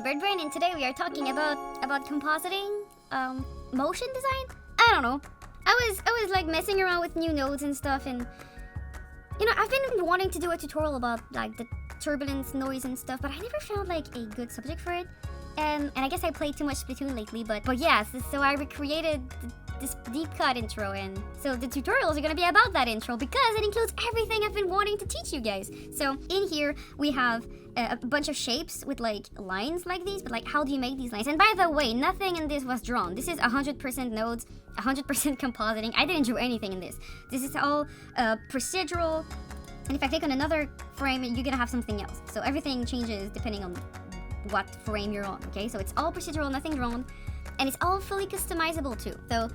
ZeBirdBrain, and today we are talking about compositing, motion design. I don't know. I was like messing around with new nodes and stuff, and you know, I've been wanting to do a tutorial about like the turbulence, noise, and stuff, but I never found like a good subject for it. And I guess I played too much Splatoon lately, but yeah, so I recreated this deep cut intro, and so the tutorials are gonna be about that intro because it includes everything I've been wanting to teach you guys. So in here we have a bunch of shapes with like lines like these, but like how do you make these lines? And by the way, nothing in this was drawn. This is 100% nodes, 100% compositing. I didn't draw anything in this. This is all procedural, and if I click on another frame, you're gonna have something else. So everything changes depending on what frame you're on, okay? So it's all procedural, nothing drawn, and it's all fully customizable too. So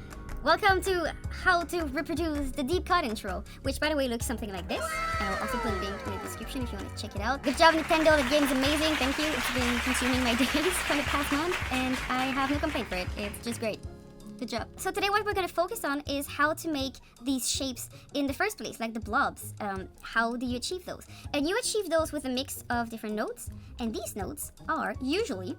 welcome to how to reproduce the deep cut intro, which by the way looks something like this. And I'll also put a link in the description if you want to check it out. Good job, Nintendo, the game's amazing, thank you. It's been consuming my days for the past month, and I have no complaint for it. It's just great. Good job. So today what we're going to focus on is how to make these shapes in the first place, like the blobs. How do you achieve those? And you achieve those with a mix of different nodes, and these nodes are usually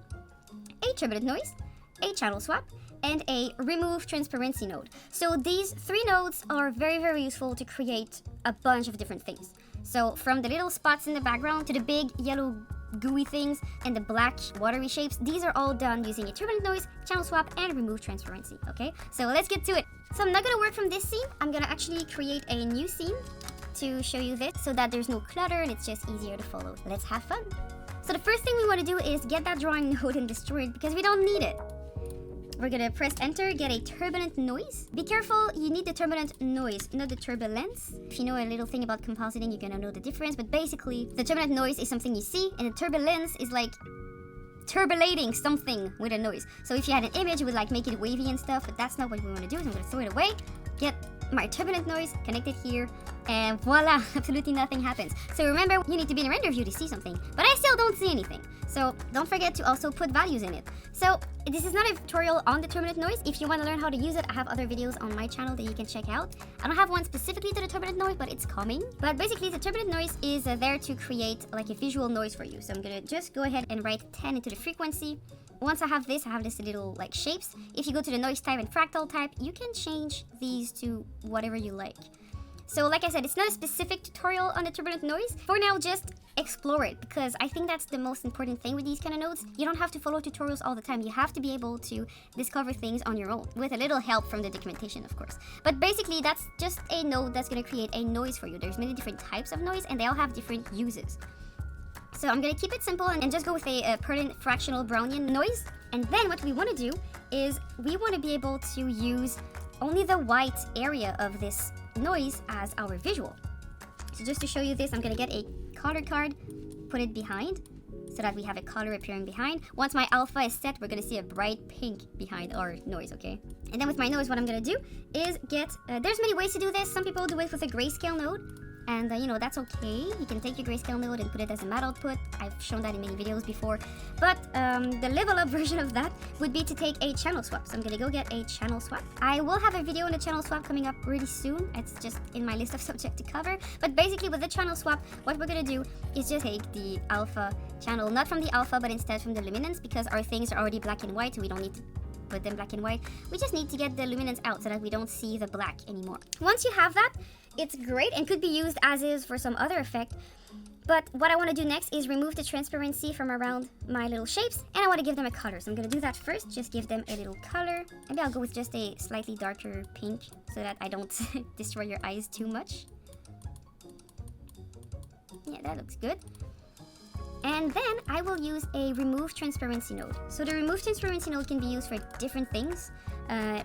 a turbulent noise, a channel swap, and a remove transparency node. So these three nodes are very, very useful to create a bunch of different things. So from the little spots in the background to the big yellow gooey things and the black watery shapes, these are all done using a turbulent noise, channel swap, and remove transparency, okay? So let's get to it. So I'm not gonna work from this scene. I'm gonna actually create a new scene to show you this so that there's no clutter and it's just easier to follow. Let's have fun. So the first thing we wanna do is get that drawing node and destroy it because we don't need it. We're gonna press enter, get a turbulent noise. Be careful, you need the turbulent noise, not the turbulence. If you know a little thing about compositing, you're gonna know the difference, but basically, the turbulent noise is something you see, and the turbulence is like turbulating something with a noise. So if you had an image, you would like make it wavy and stuff, but that's not what we wanna do, so I'm gonna throw it away, get my turbulent noise, connect it here, and voila, absolutely nothing happens. So remember, you need to be in a render view to see something, but I still don't see anything. So don't forget to also put values in it. So this is not a tutorial on the turbulent noise. If you want to learn how to use it, I have other videos on my channel that you can check out. I don't have one specifically to the turbulent noise, but it's coming. But basically the turbulent noise is there to create like a visual noise for you. So I'm gonna just go ahead and write 10 into the frequency. Once I have this little like shapes. If you go to the noise type and fractal type, you can change these to whatever you like. So like I said, it's not a specific tutorial on the turbulent noise. For now, just explore it because I think that's the most important thing with these kind of nodes. You don't have to follow tutorials all the time. You have to be able to discover things on your own with a little help from the documentation, of course. But basically, that's just a node that's going to create a noise for you. There's many different types of noise and they all have different uses. So I'm going to keep it simple and just go with a pertinent fractional Brownian noise. And then what we want to do is we want to be able to use only the white area of this noise as our visual. So just to show you this, I'm gonna get a color card, put it behind so that we have a color appearing behind. Once my alpha is set, we're gonna see a bright pink behind our noise, okay? And then with my noise, what I'm gonna do is get, there's many ways to do this. Some people do it with a grayscale node. And you know, that's okay. You can take your grayscale node and put it as a matte output. I've shown that in many videos before. But the level up version of that would be to take a channel swap. So I'm gonna go get a channel swap. I will have a video on the channel swap coming up really soon. It's just in my list of subject to cover. But basically with the channel swap, what we're gonna do is just take the alpha channel, not from the alpha, but instead from the luminance, because our things are already black and white, so we don't need to put them black and white. We just need to get the luminance out so that we don't see the black anymore. Once you have that, it's great and could be used as is for some other effect. But what I want to do next is remove the transparency from around my little shapes, and I want to give them a color. So I'm going to do that first, just give them a little color. Maybe I'll go with just a slightly darker pink so that I don't destroy your eyes too much. Yeah, that looks good. And then I will use a remove transparency node. So the remove transparency node can be used for different things.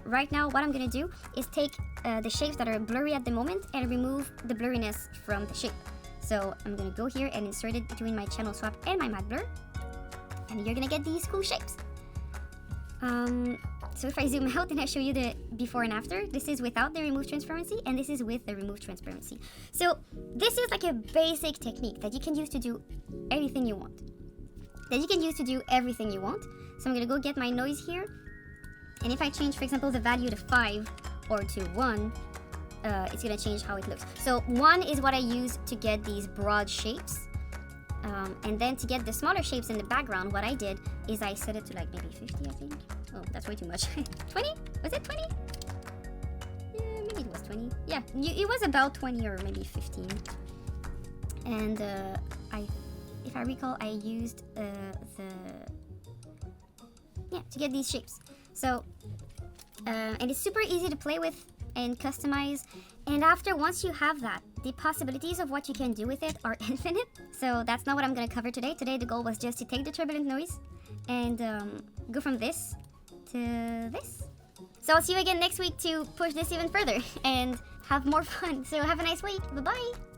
Right now, what I'm gonna do is take the shapes that are blurry at the moment and remove the blurriness from the shape. So I'm gonna go here and insert it between my channel swap and my matte blur. And you're gonna get these cool shapes. So if I zoom out and I show you the before and after, this is without the remove transparency and this is with the remove transparency. So this is like a basic technique that you can use to do anything you want. So I'm gonna go get my noise here. And if I change, for example, the value to 5 or to 1, it's gonna change how it looks. So 1 is what I use to get these broad shapes. And then to get the smaller shapes in the background, what I did is I set it to like maybe 50, I think. Oh, that's way too much. 20? Was it 20? Yeah, maybe it was 20. Yeah, it was about 20 or maybe 15. And if I recall, I used to get these shapes. So, and it's super easy to play with and customize. And once you have that, the possibilities of what you can do with it are infinite. So that's not what I'm gonna cover today. Today the goal was just to take the turbulent noise and go from this to this. So I'll see you again next week to push this even further and have more fun. So have a nice week. Bye-bye.